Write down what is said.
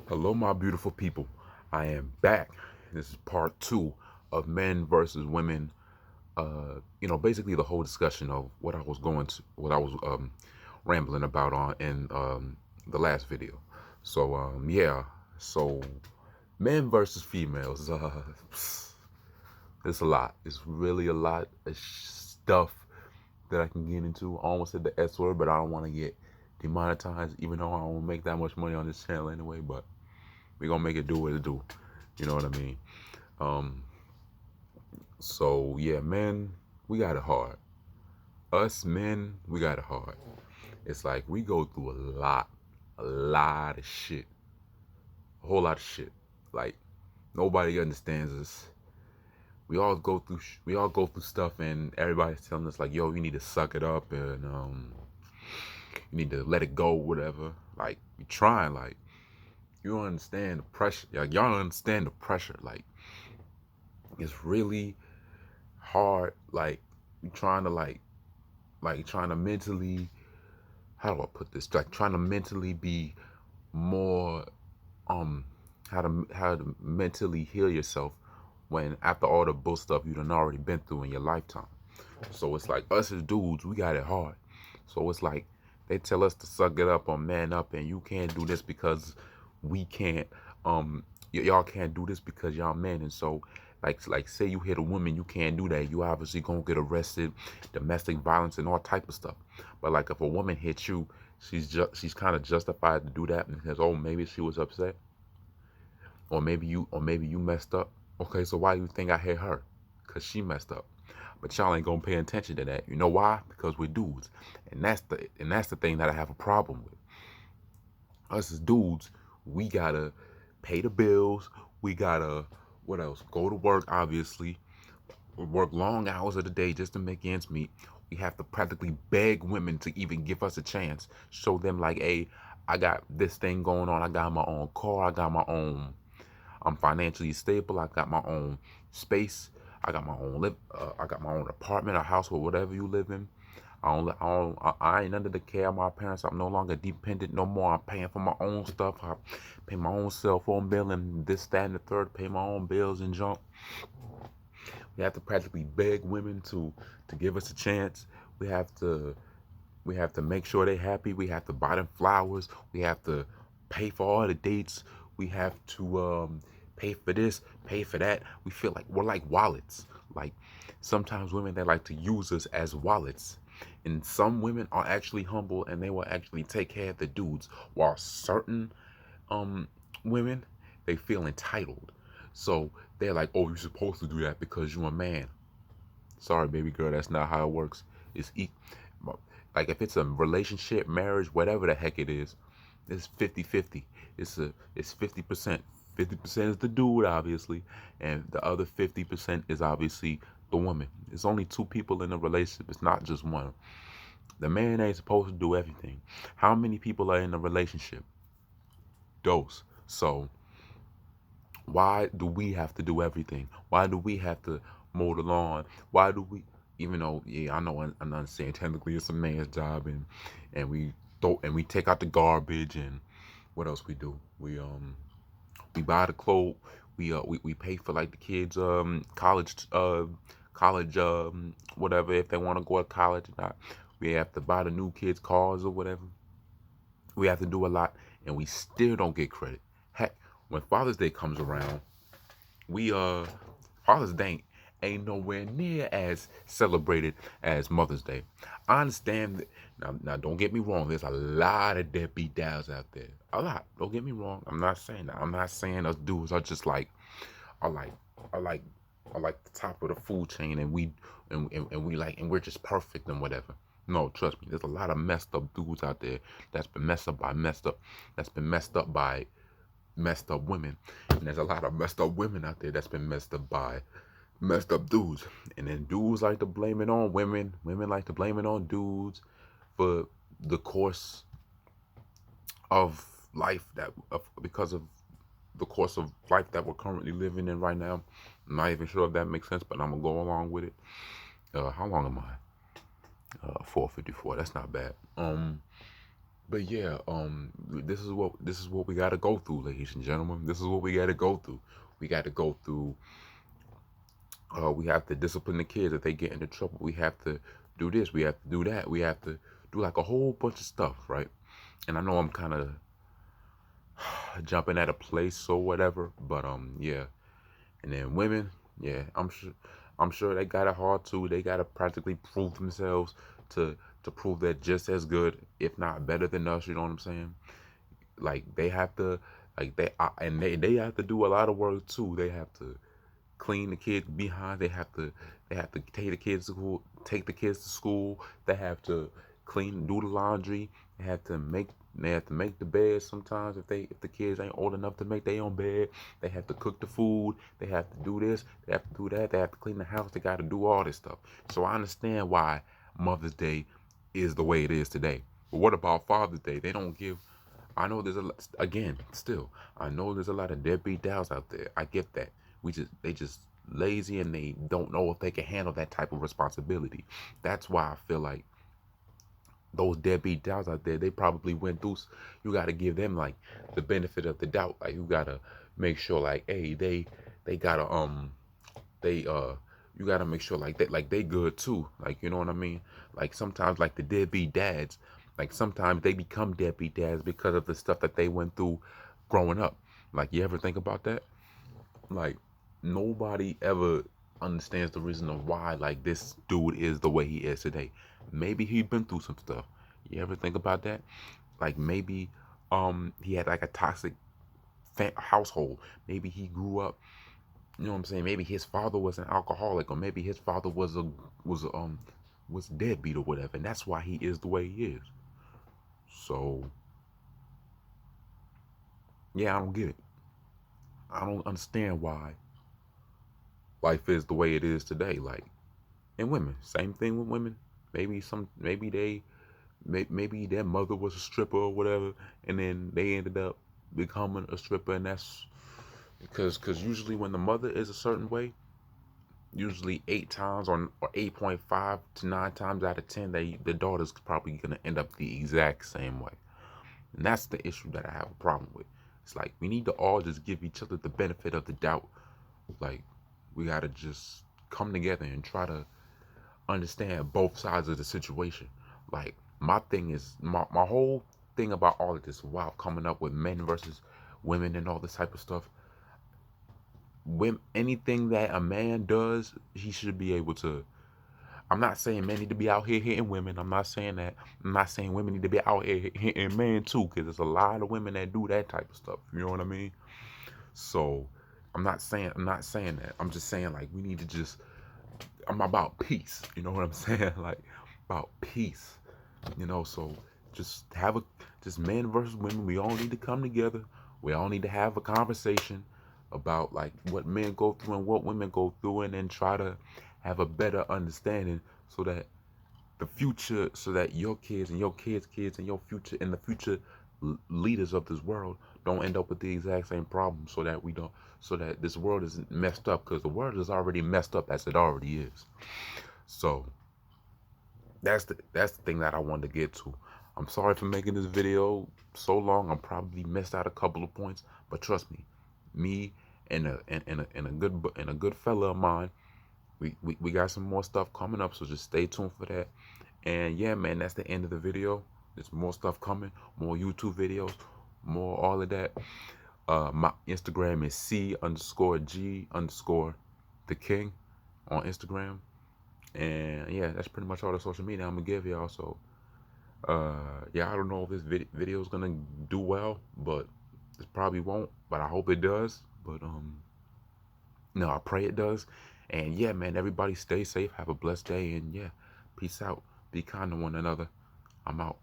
Hello, my beautiful people. I am back. This is part two of men versus women. Basically the whole discussion of what I was rambling about on in the last video. So so men versus females. It's a lot. It's really a lot of stuff that I can get into. I almost said the S word, but I don't want to get demonetized, even though I don't make that much money on this channel anyway. But we gonna make it do what it do. You know what I mean? Um, so yeah, men, we got it hard. Us men, we got it hard. It's like we go through a lot of shit, a whole lot of shit. Like nobody understands us. We all go through stuff, and everybody's telling us like, yo, you need to suck it up, and you need to let it go, whatever. Like we trying, like you don't understand the pressure. Like y'all don't understand the pressure. Like it's really hard, like trying to trying to mentally, how do I put this, like trying to mentally be more um how to mentally heal yourself when after all the bull stuff you done already been through in your lifetime. So it's like us as dudes, we got it hard. So it's like they tell us to suck it up or man up, and you can't do this because we can't. Y'all can't do this because y'all men. And so, like say you hit a woman, you can't do that. You obviously gonna get arrested, domestic violence, and all type of stuff. But like if a woman hits you, she's kind of justified to do that because oh maybe she was upset, or maybe you messed up. Okay, so why do you think I hit her? Cause she messed up. But y'all ain't gonna pay attention to that. You know why? Because we're dudes, and that's the thing that I have a problem with. Us as dudes, we gotta pay the bills. We gotta what else? Go to work, obviously. Work long hours of the day just to make ends meet. We have to practically beg women to even give us a chance. Show them like, hey, I got this thing going on. I got my own car. I got my own. I'm financially stable. I got my own space. I got my own apartment, a house, or whatever you live in. I ain't under the care of my parents. I'm no longer dependent no more. I'm paying for my own stuff. I pay my own cell phone bill and this, that, and the third. Pay my own bills and junk. We have to practically beg women to give us a chance. We have to we have to make sure they're happy. We have to buy them flowers. We have to pay for all the dates. We have to pay for this, pay for that. We feel like we're like wallets. Like sometimes women, they like to use us as wallets. And some women are actually humble and they will actually take care of the dudes. While certain um women, they feel entitled. So they're like, oh, you're supposed to do that because you're a man. Sorry, baby girl, that's not how it works. It's like if it's a relationship, marriage, whatever the heck it is, it's 50-50. It's 50%. 50% is the dude, obviously, and the other 50% is obviously the woman. It's only two people in a relationship. It's not just one. The man ain't supposed to do everything. How many people are in a relationship? Those. So why do we have to do everything? Why do we have to mow the lawn? Why do we, even though, yeah, I know I'm not saying technically it's a man's job, and we take out the garbage, and what else we do? We buy the clothes. We pay for like the kids college whatever, if they want to go to college or not. We have to buy the new kids cars or whatever. We have to do a lot, and we still don't get credit. Heck, when Father's Day comes around, we Father's Day ain't nowhere near as celebrated as Mother's Day. I understand that, now don't get me wrong, there's a lot of deadbeat dads out there. A lot. Don't get me wrong. I'm not saying that. I'm not saying us dudes are just like are like are like are like the top of the food chain, and we're just perfect and whatever. No, trust me, there's a lot of messed up dudes out there that's been messed up women. And there's a lot of messed up women out there that's been messed up by messed up dudes. And then dudes like to blame it on women. Women like to blame it on dudes for the course of life because of the course of life that we're currently living in right now. I'm not even sure if that makes sense, but I'm gonna go along with it. How long am I? 4:54. That's not bad. But yeah, this is what we gotta go through, ladies and gentlemen. This is what we gotta go through. We gotta go through. We have to discipline the kids if they get into trouble. We have to do this. We have to do that. We have to do like a whole bunch of stuff, right? And I know I'm kind of jumping at a place or whatever, but yeah. And then women, yeah, I'm sure they got it hard too. They gotta practically prove themselves to to prove they're just as good, if not better than us. You know what I'm saying? Like they have to, like they have to do a lot of work too. They have to clean the kids behind. They have to take the kids to school, They have to clean, do the laundry. They have to make they have to make the bed sometimes if the kids ain't old enough to make their own bed. They have to cook the food. They have to do this. They have to do that. They have to clean the house. They got to do all this stuff. So I understand why Mother's Day is the way it is today. But what about Father's Day? They don't give. I know there's again still. I know there's a lot of deadbeat dads out there. I get that. They just lazy and they don't know if they can handle that type of responsibility. That's why I feel like those deadbeat dads out there, they probably went through. You got to give them like the benefit of the doubt. Like you gotta make sure like, hey, they gotta they you gotta make sure like they good too. Like you know what I mean? Like sometimes like the deadbeat dads, like sometimes they become deadbeat dads because of the stuff that they went through growing up. Like you ever think about that? Like nobody ever understands the reason of why like this dude is the way he is today. Maybe he been through some stuff. You ever think about that? Like maybe he had like a toxic household. Maybe he grew up, you know what I'm saying? Maybe his father was an alcoholic, or maybe his father was deadbeat or whatever, and that's why he is the way he is. So yeah, I don't get it. I don't understand why life is the way it is today. Like, and women, same thing with women. Maybe their mother was a stripper or whatever, and then they ended up becoming a stripper, and that's because usually when the mother is a certain way, usually 8 times or 8.5 to 9 times out of 10, the daughter's probably gonna end up the exact same way, and that's the issue that I have a problem with. It's like we need to all just give each other the benefit of the doubt. Like we gotta just come together and try to understand both sides of the situation. Like my thing is my whole thing about all of this while coming up with men versus women and all this type of stuff. When anything that a man does, he should be able to. I'm not saying men need to be out here hitting women. I'm not saying that. I'm not saying women need to be out here hitting men too, because there's a lot of women that do that type of stuff. You know what I mean? So I'm not saying that. I'm just saying like we need to just. I'm about peace. You know what I'm saying? Like about peace. So just have a just men versus women. We all need to come together. We all need to have a conversation about like what men go through and what women go through, and then try to have a better understanding so that so that your kids and your kids' kids and your future and the future leaders of this world don't end up with the exact same problem, so that this world isn't messed up, because the world is already messed up as it already is. So that's the thing that I wanted to get to. I'm sorry for making this video so long. I'm probably missed out a couple of points, but trust me, me and a good fella of mine, we got some more stuff coming up. So just stay tuned for that. And yeah, man, that's the end of the video. There's more stuff coming, more YouTube videos, more all of that. My Instagram is C_G_the King on Instagram. And yeah, that's pretty much all the social media I'm gonna give y'all. So yeah, I don't know if this video is gonna do well, but it probably won't. But I hope it does. But no, I pray it does. And yeah, man, everybody stay safe. Have a blessed day. And yeah, peace out. Be kind to one another. I'm out.